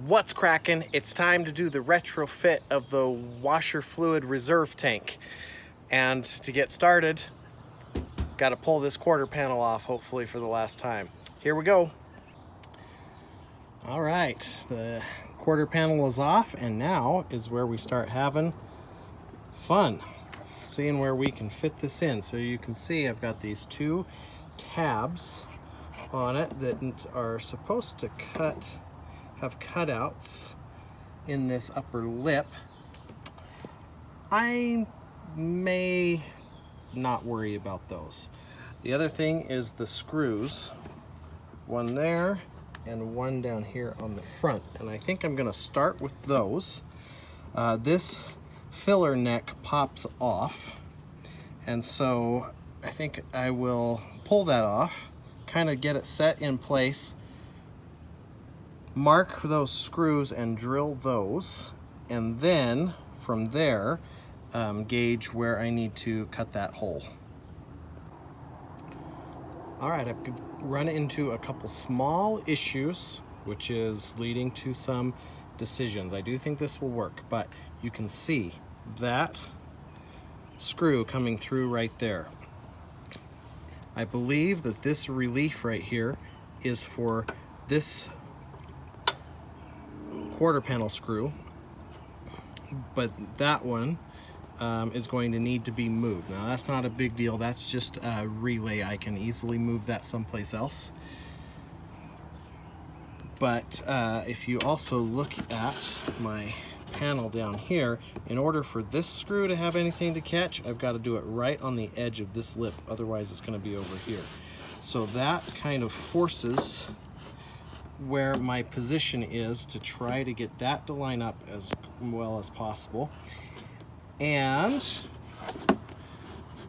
What's cracking? It's time to do the retrofit of the washer fluid reserve tank. And to get started, got to pull this quarter panel off, hopefully for the last time. Here we go. All right, the quarter panel is off, and now is where we start having fun, seeing where we can fit this in. So you can see I've got these two tabs on it that are supposed to have cutouts in this upper lip. I may not worry about those. The other thing is the screws, one there and one down here on the front, and I think I'm gonna start with those. This filler neck pops off, and so I think I will pull that off, kind of get it set in place, mark those screws and drill those, and then from there gauge where I need to cut that hole. All right, I've run into a couple small issues, which is leading to some decisions. I do think this will work, but you can see that screw coming through right there. I believe that this relief right here is for this quarter panel screw, but that one is going to need to be moved. Now that's not a big deal, that's just a relay. I can easily move that someplace else. But if you also look at my panel down here, in order for this screw to have anything to catch, I've got to do it right on the edge of this lip, otherwise it's going to be over here. So that kind of forces where my position is to try to get that to line up as well as possible. And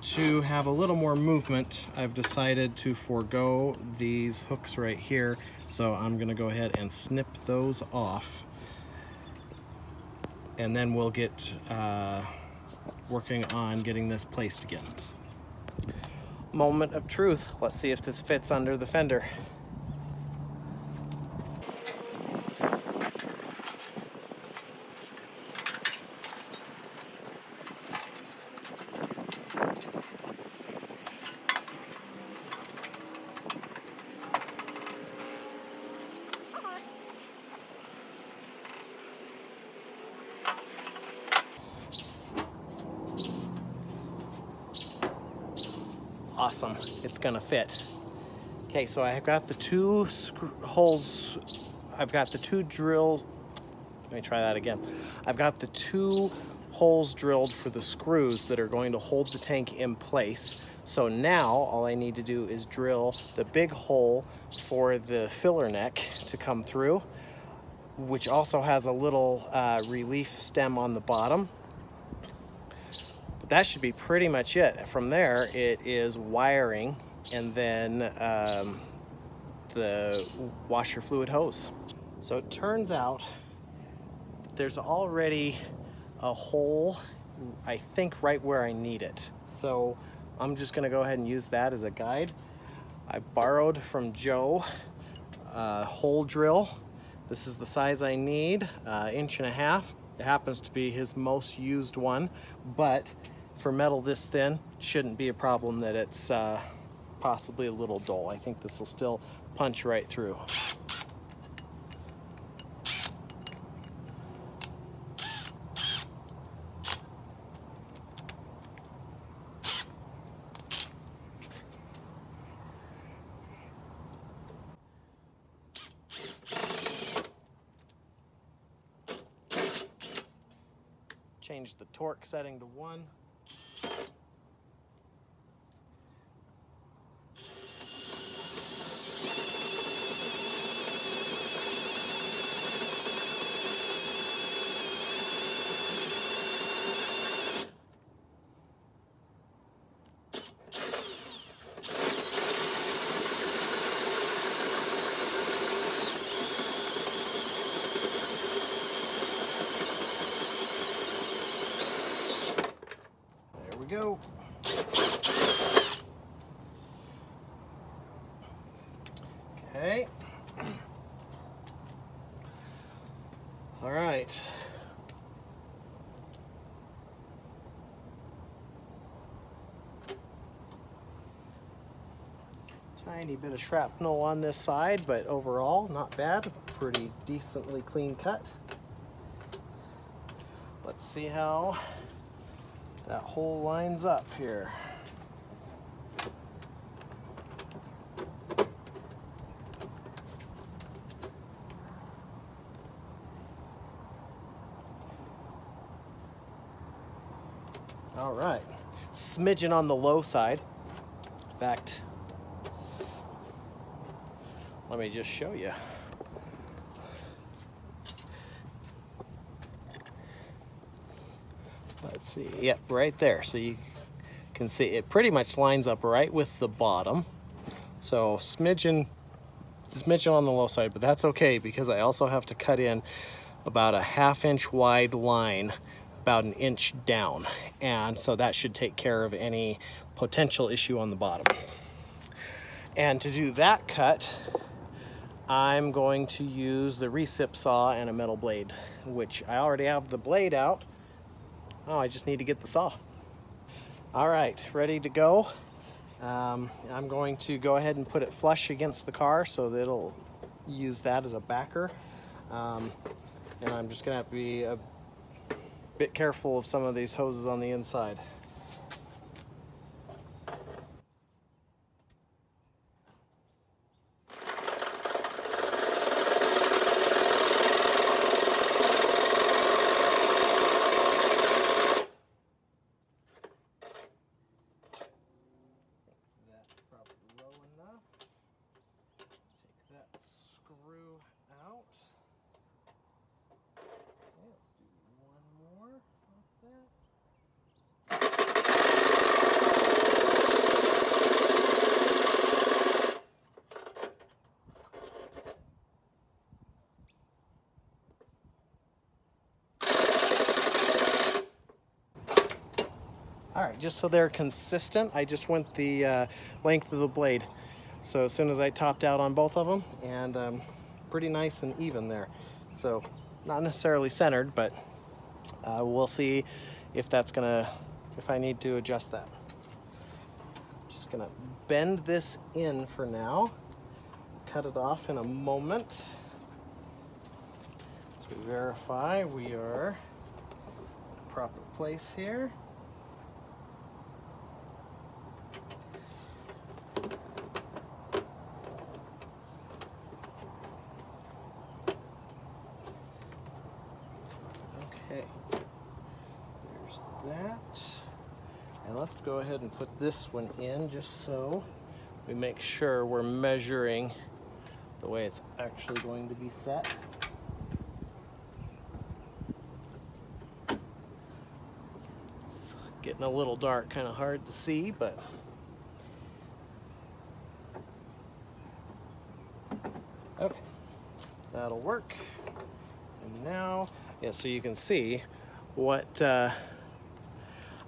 to have a little more movement, I've decided to forego these hooks right here. So I'm gonna go ahead and snip those off, and then we'll get working on getting this placed again. Moment of truth. Let's see if this fits under the fender. Awesome, it's gonna fit. Okay, so I've got the two holes, I've got the two drills. Let me try that again. I've got the two holes drilled for the screws that are going to hold the tank in place. So now all I need to do is drill the big hole for the filler neck to come through, which also has a little relief stem on the bottom. That should be pretty much it. From there, it is wiring and then the washer fluid hose. So it turns out there's already a hole, I think, right where I need it. So I'm just gonna go ahead and use that as a guide. I borrowed from Joe a hole drill. This is the size I need, 1.5 inches. It happens to be his most used one, but for metal this thin, shouldn't be a problem that it's possibly a little dull. I think this will still punch right through. Change the torque setting to 1. Go. Okay. All right. Tiny bit of shrapnel on this side, but overall not bad. Pretty decently clean cut. Let's see how that hole lines up here. All right, smidgen on the low side. In fact, let me just show you. Let's see, yep, right there. So you can see it pretty much lines up right with the bottom. So smidgen on the low side, but that's okay because I also have to cut in about a 1/2 inch wide line, about 1 inch down. And so that should take care of any potential issue on the bottom. And to do that cut, I'm going to use the recip saw and a metal blade, which I already have the blade out. Oh, I just need to get the saw. All right, ready to go. I'm going to go ahead and put it flush against the car so that it'll use that as a backer. And I'm just gonna have to be a bit careful of some of these hoses on the inside. That's probably low enough. Take that screw out. Okay, let's do one more like that. All right, just so they're consistent, I just went the length of the blade. So as soon as I topped out on both of them, and pretty nice and even there. So not necessarily centered, but we'll see if that's if I need to adjust that. Just gonna bend this in for now, cut it off in a moment. As we verify we are in the proper place here. Okay, there's that. And let's go ahead and put this one in just so we make sure we're measuring the way it's actually going to be set. It's getting a little dark, kind of hard to see, but okay, that'll work. And now, yeah, so you can see what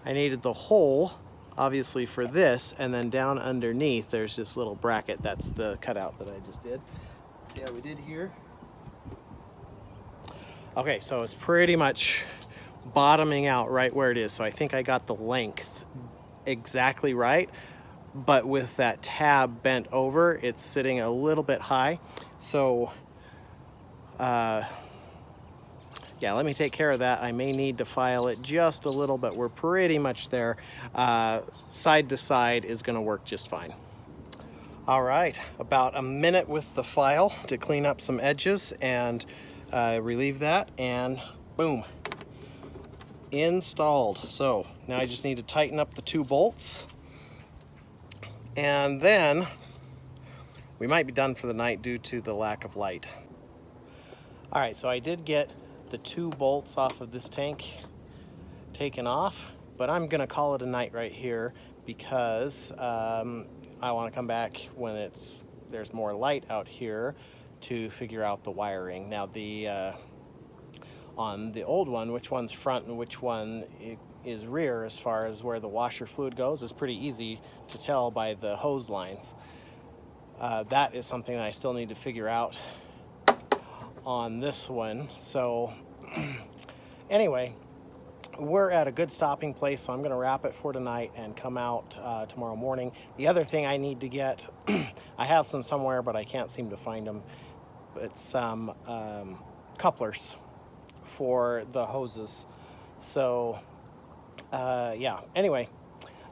I needed the hole, obviously, for this, and then down underneath there's this little bracket. That's the cutout that I just did. Let's see how we did here. Okay, so it's pretty much bottoming out right where it is. So I think I got the length exactly right, but with that tab bent over, it's sitting a little bit high. So yeah, let me take care of that. I may need to file it just a little, but we're pretty much there. Side to side is gonna work just fine. All right, about a minute with the file to clean up some edges and relieve that, and boom, installed. So now I just need to tighten up the 2 bolts, and then we might be done for the night due to the lack of light. All right, so I did get the 2 bolts off of this tank taken off, but I'm gonna call it a night right here because I want to come back when there's more light out here to figure out the wiring. Now on the old one, which one's front and which one is rear as far as where the washer fluid goes is pretty easy to tell by the hose lines. That is something that I still need to figure out on this one. So Anyway, we're at a good stopping place, so I'm going to wrap it for tonight and come out tomorrow morning. The other thing I need to get, I have some somewhere, but I can't seem to find them. It's some couplers for the hoses. So, yeah, anyway,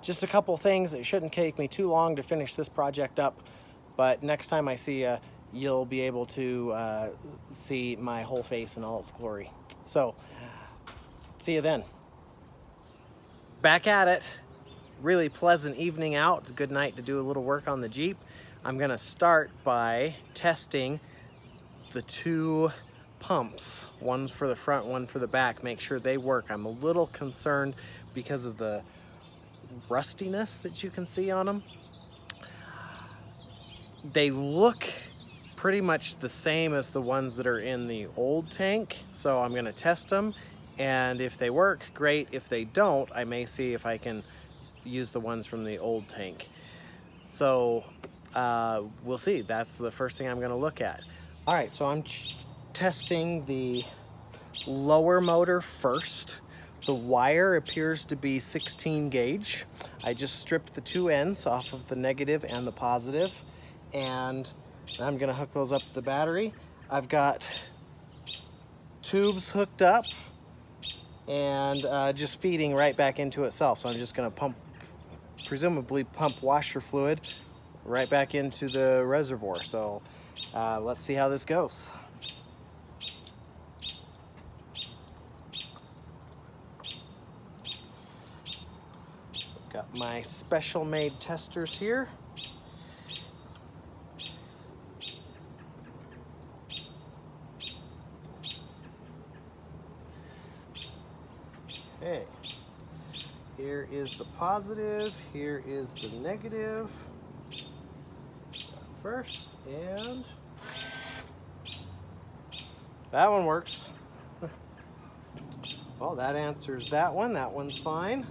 just a couple things. It shouldn't take me too long to finish this project up, but next time I see you, you'll be able to see my whole face in all its glory. So, see you then. Back at it. Really pleasant evening out. It's a good night to do a little work on the Jeep. I'm gonna start by testing the two pumps. One's for the front, one for the back. Make sure they work. I'm a little concerned because of the rustiness that you can see on them. They look pretty much the same as the ones that are in the old tank, so I'm gonna test them, and if they work, great. If they don't, I may see if I can use the ones from the old tank. So we'll see. That's the first thing I'm gonna look at. All right, so I'm testing the lower motor first. The wire appears to be 16 gauge. I just stripped the two ends off of the negative and the positive, and I'm gonna hook those up to the battery. I've got tubes hooked up and just feeding right back into itself. So I'm just gonna presumably pump washer fluid right back into the reservoir. So let's see how this goes. Got my special made testers here. Okay, here is the positive, here is the negative. First, and that one works. Well, that answers that one. That one's fine.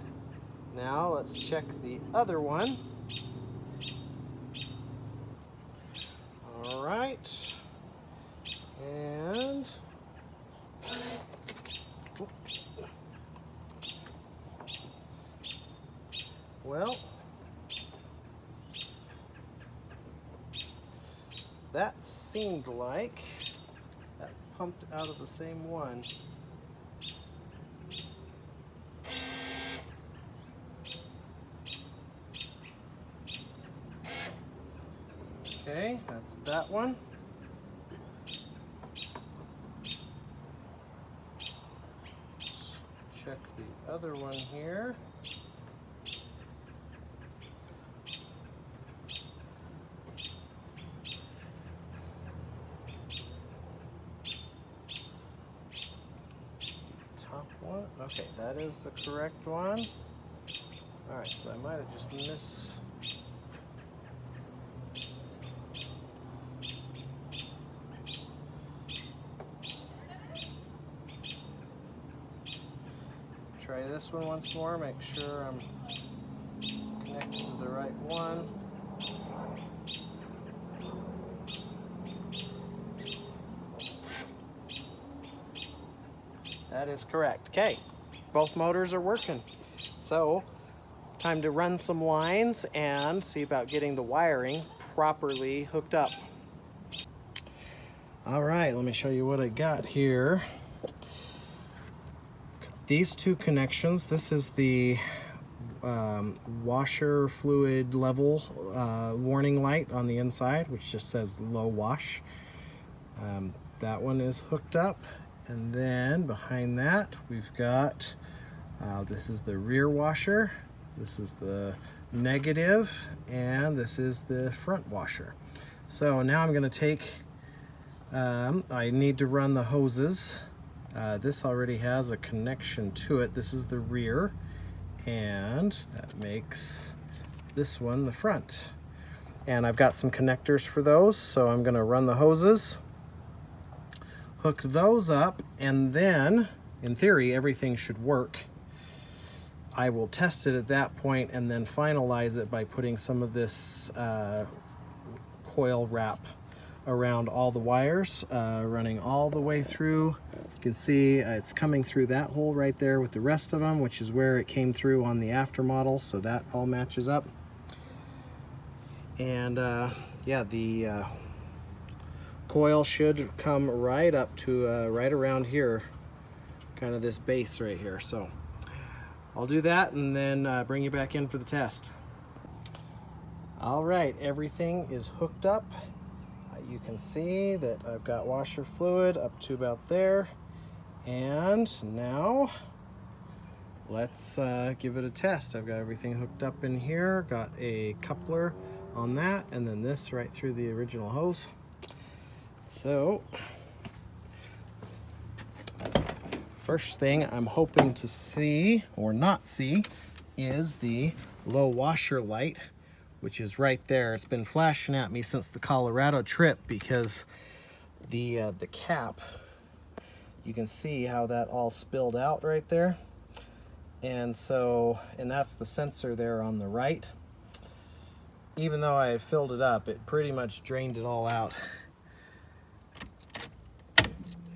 Now let's check the other one. All right, and well, that seemed like that pumped out of the same one. Okay, that's that one. Check the other one here. Top one. Okay, that is the correct one. All right, so I might have just missed. Try this one once more, make sure I'm connected to the right one. That is correct. Okay, both motors are working. So, time to run some lines and see about getting the wiring properly hooked up. All right, let me show you what I got here. These two connections, this is the washer fluid level warning light on the inside, which just says low wash. That one is hooked up, and then behind that we've got this is the rear washer, this is the negative, and this is the front washer. So now I'm going to take I need to run the hoses. This already has a connection to it. This is the rear, and that makes this one the front. And I've got some connectors for those, so I'm gonna run the hoses, hook those up, and then, in theory, everything should work. I will test it at that point and then finalize it by putting some of this coil wrap around all the wires, running all the way through. You can see it's coming through that hole right there with the rest of them, which is where it came through on the after model, so that all matches up. And yeah, the coil should come right up to right around here, kind of this base right here. So I'll do that and then bring you back in for the test. All right, everything is hooked up. You can see that I've got washer fluid up to about there. And now let's give it a test. I've got everything hooked up in here, got a coupler on that, and then this right through the original hose. So first thing I'm hoping to see or not see is the low washer light, which is right there. It's been flashing at me since the Colorado trip because the cap, you can see how that all spilled out right there. And so, and that's the sensor there on the right. Even though I had filled it up, it pretty much drained it all out.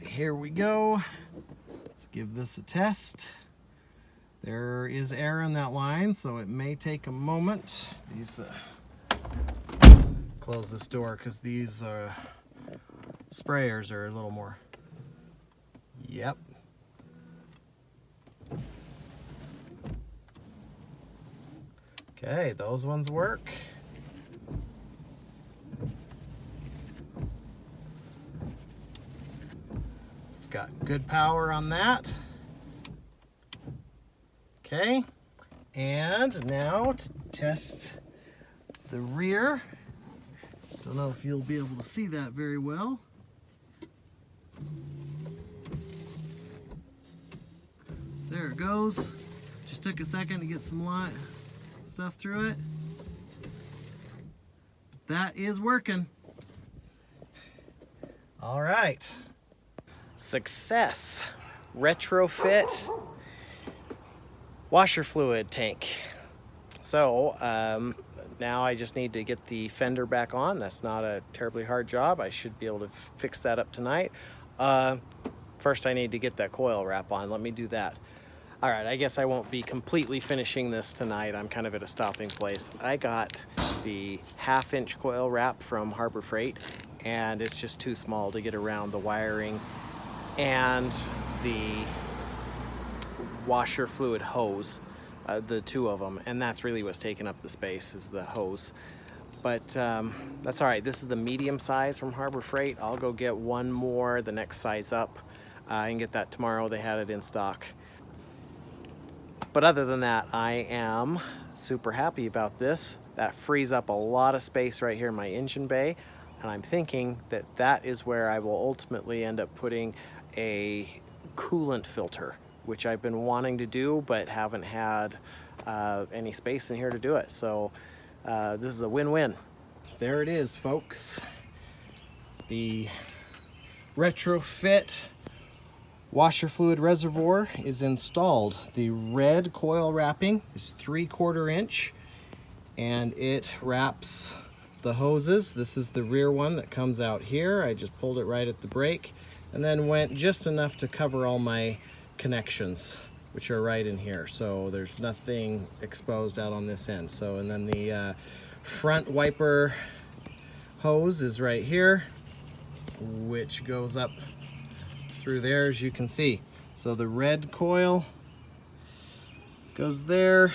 Here we go. Let's give this a test. There is air in that line, so it may take a moment. These close this door because these sprayers are a little more. Yep. Okay, those ones work. Got good power on that. Okay, and now to test the rear. Don't know if you'll be able to see that very well. There it goes. Just took a second to get some light stuff through it. That is working. All right. Success. Retrofit washer fluid tank. So now I just need to get the fender back on. That's not a terribly hard job. I should be able to fix that up tonight. First I need to get that coil wrap on. Let me do that. All right, I guess I won't be completely finishing this tonight. I'm kind of at a stopping place. I got the 1/2-inch coil wrap from Harbor Freight, and it's just too small to get around the wiring and the washer fluid hose, the two of them, and that's really what's taking up the space is the hose. But that's all right. This is the medium size from Harbor Freight. I'll go get one more, the next size up. I can get that tomorrow. They had it in stock. But other than that, I am super happy about this. That frees up a lot of space right here in my engine bay, and I'm thinking that that is where I will ultimately end up putting a coolant filter, which I've been wanting to do but haven't had any space in here to do it. So this is a win-win. There it is, folks. The Retrofit washer fluid reservoir is installed. The red coil wrapping is 3/4 inch, and it wraps the hoses. This is the rear one that comes out here. I just pulled it right at the brake and then went just enough to cover all my connections, which are right in here. So there's nothing exposed out on this end. So, and then the front wiper hose is right here, which goes up through there, as you can see. So the red coil goes there,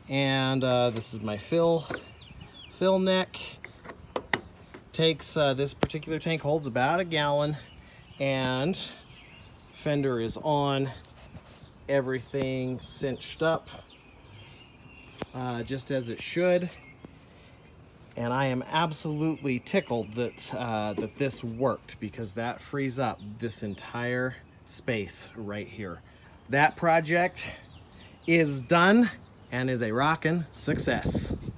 and this is my fill neck. Takes this particular tank holds about 1 gallon, and fender is on, everything cinched up just as it should. And I am absolutely tickled that that this worked, because that frees up this entire space right here. That project is done and is a rockin' success.